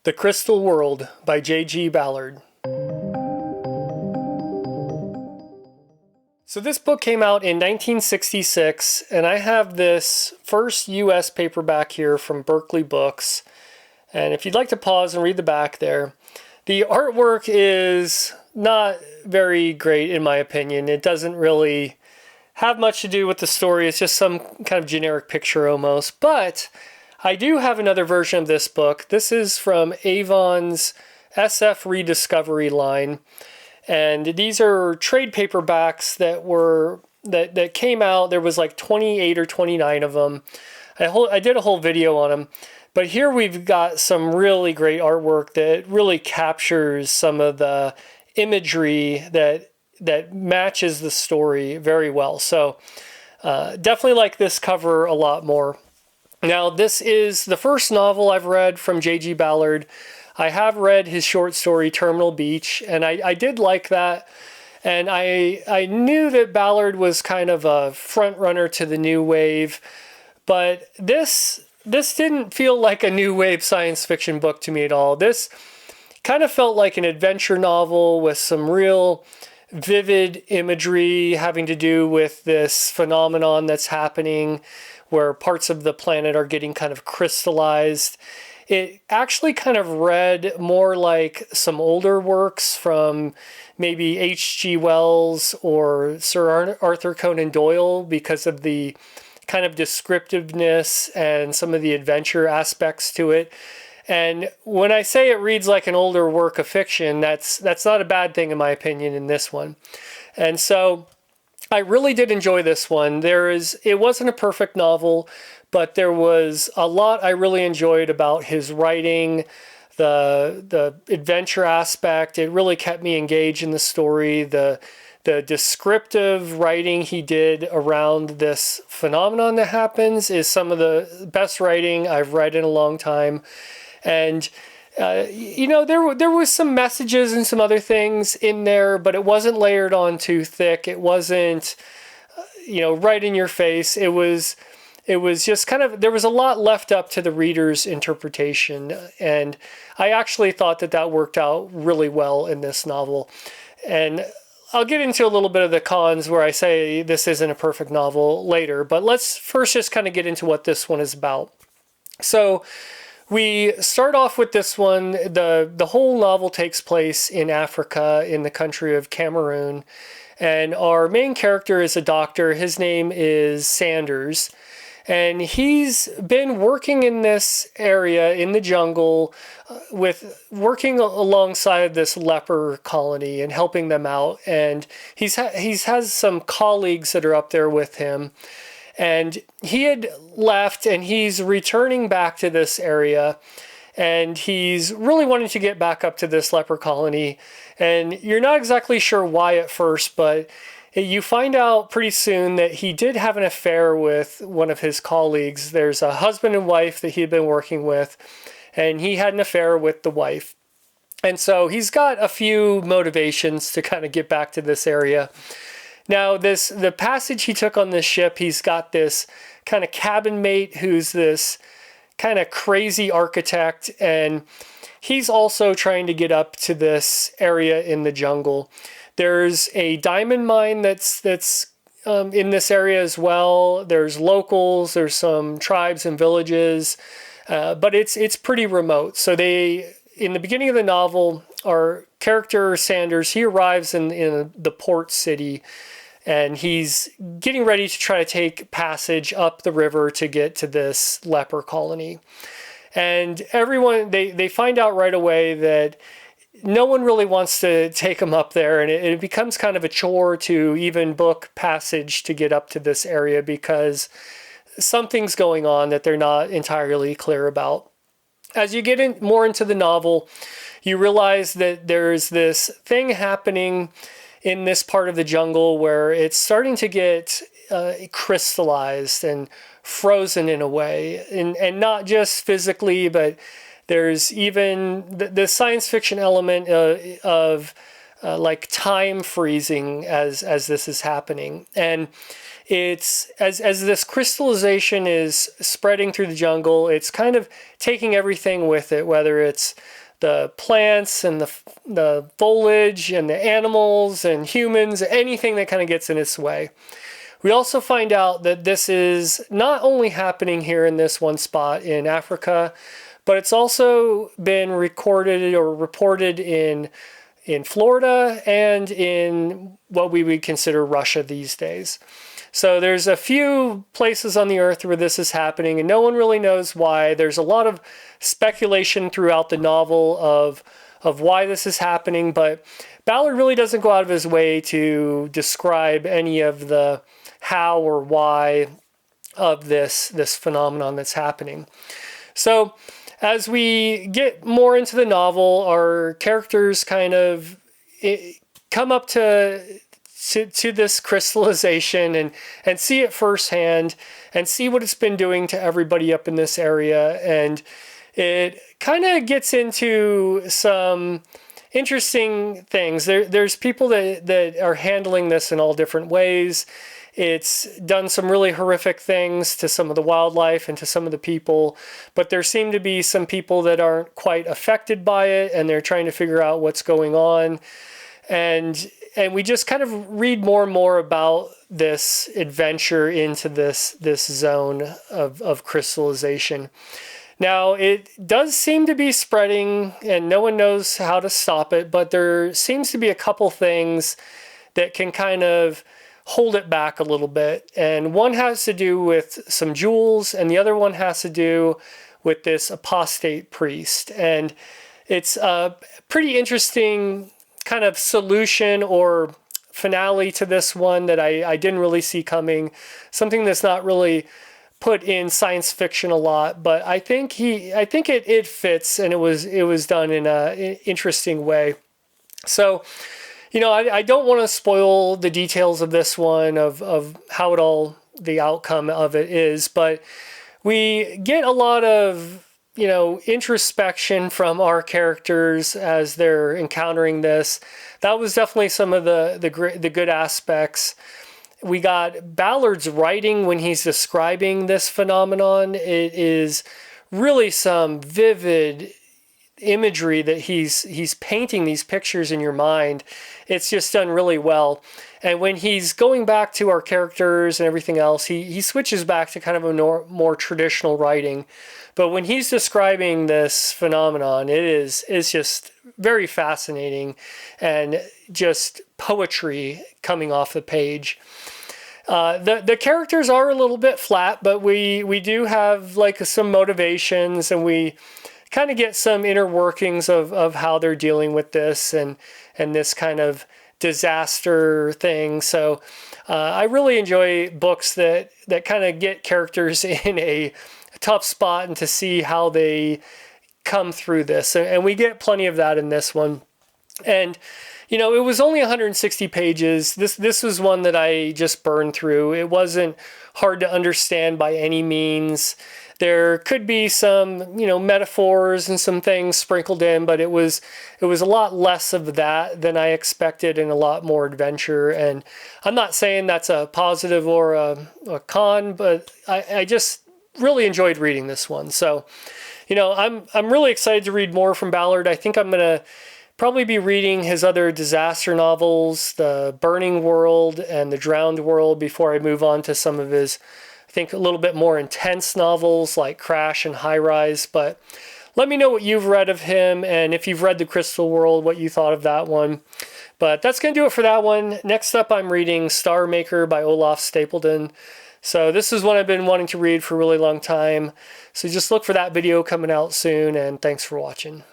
The Crystal World by J.G. Ballard. So this book came out in 1966, and I have this first U.S. paperback here from Berkeley Books. And if you'd like to pause and read the back there, the artwork is not very great in my opinion. It doesn't really have much to do with the story. It's just some kind of generic picture almost. But I do have another version of this book. This is from Avon's SF Rediscovery line. And these are trade paperbacks that came out. There was like 28 or 29 of them. I did a whole video on them. But here we've got some really great artwork that really captures some of the imagery that matches the story very well. So definitely like this cover a lot more. Now, this is the first novel I've read from J.G. Ballard. I have read his short story, Terminal Beach, and I did like that. And I knew that Ballard was kind of a front runner to the new wave, but this didn't feel like a new wave science fiction book to me at all. This kind of felt like an adventure novel with some real vivid imagery having to do with this phenomenon that's happening where parts of the planet are getting kind of crystallized. It actually kind of read more like some older works from maybe H.G. Wells or Sir Arthur Conan Doyle because of the kind of descriptiveness and some of the adventure aspects to it. And when I say it reads like an older work of fiction, that's not a bad thing in my opinion in this one. And so I really did enjoy this one. It wasn't a perfect novel, but there was a lot I really enjoyed about his writing, the adventure aspect. It really kept me engaged in the story. The descriptive writing he did around this phenomenon that happens is some of the best writing I've read in a long time. And there was some messages and some other things in there, but it wasn't layered on too thick. It wasn't, right in your face. It was just kind of, there was a lot left up to the reader's interpretation. And I actually thought that worked out really well in this novel. And I'll get into a little bit of the cons where I say this isn't a perfect novel later, but let's first just kind of get into what this one is about. So we start off with this one. The whole novel takes place in Africa, in the country of Cameroon. And our main character is a doctor. His name is Sanders. And he's been working in this area in the jungle working alongside this leper colony and helping them out. And he has some colleagues that are up there with him. And he had left and he's returning back to this area. And he's really wanting to get back up to this leper colony. And you're not exactly sure why at first, but you find out pretty soon that he did have an affair with one of his colleagues. There's a husband and wife that he had been working with, and he had an affair with the wife. And so he's got a few motivations to kind of get back to this area. Now, the passage he took on this ship, he's got this kind of cabin mate who's this kind of crazy architect, and he's also trying to get up to this area in the jungle. There's a diamond mine that's in this area as well. There's locals, there's some tribes and villages, but it's pretty remote. So in the beginning of the novel, our character Sanders, he arrives in the port city, and he's getting ready to try to take passage up the river to get to this leper colony. And everyone, they find out right away that no one really wants to take him up there, and it becomes kind of a chore to even book passage to get up to this area because something's going on that they're not entirely clear about. As you get more into the novel, you realize that there's this thing happening in this part of the jungle where it's starting to get crystallized and frozen in a way, and not just physically, but there's even the science fiction element of like time freezing as this is happening. And it's as this crystallization is spreading through the jungle, it's kind of taking everything with it, whether it's the plants and the foliage and the animals and humans, anything that kind of gets in its way. We also find out that this is not only happening here in this one spot in Africa, but it's also been recorded or reported in Florida and in what we would consider Russia these days. So there's a few places on the earth where this is happening, and no one really knows why. There's a lot of speculation throughout the novel of why this is happening, but Ballard really doesn't go out of his way to describe any of the how or why of this phenomenon that's happening. So as we get more into the novel, our characters kind of come up to this crystallization and see it firsthand and see what it's been doing to everybody up in this area. And it kind of gets into some interesting things. There's people that are handling this in all different ways. It's done some really horrific things to some of the wildlife and to some of the people, but there seem to be some people that aren't quite affected by it, and they're trying to figure out what's going on. And we just kind of read more and more about this adventure into this zone of crystallization. Now, it does seem to be spreading, and no one knows how to stop it, but there seems to be a couple things that can kind of hold it back a little bit. And one has to do with some jewels, and the other one has to do with this apostate priest. And it's a pretty interesting kind of solution or finale to this one that I didn't really see coming. Something that's not really put in science fiction a lot, but I think it fits, and it was done in an interesting way. So, I don't want to spoil the details of this one, of how the outcome of it is, but we get a lot of introspection from our characters as they're encountering this. That was definitely some of the good aspects. We got Ballard's writing when he's describing this phenomenon. It is really some vivid imagery that he's painting these pictures in your mind. It's just done really well. And when he's going back to our characters and everything else, he switches back to kind of a more traditional writing. But when he's describing this phenomenon, it's just very fascinating and just poetry coming off the page. The characters are a little bit flat, but we do have like some motivations, and we kind of get some inner workings of how they're dealing with this and this kind of disaster thing. So I really enjoy books that kind of get characters in a tough spot and to see how they come through this. And we get plenty of that in this one. And it was only 160 pages. This was one that I just burned through. It wasn't hard to understand by any means. There could be some, metaphors and some things sprinkled in, but it was a lot less of that than I expected, and a lot more adventure. And I'm not saying that's a positive or a con, but I just really enjoyed reading this one. So, I'm really excited to read more from Ballard. I think I'm gonna probably be reading his other disaster novels, The Burning World and The Drowned World, before I move on to some of his, I think, a little bit more intense novels like Crash and High Rise. But let me know what you've read of him, and if you've read The Crystal World, what you thought of that one. But that's going to do it for that one. Next up, I'm reading Star Maker by Olaf Stapledon. So this is one I've been wanting to read for a really long time. So just look for that video coming out soon, and thanks for watching.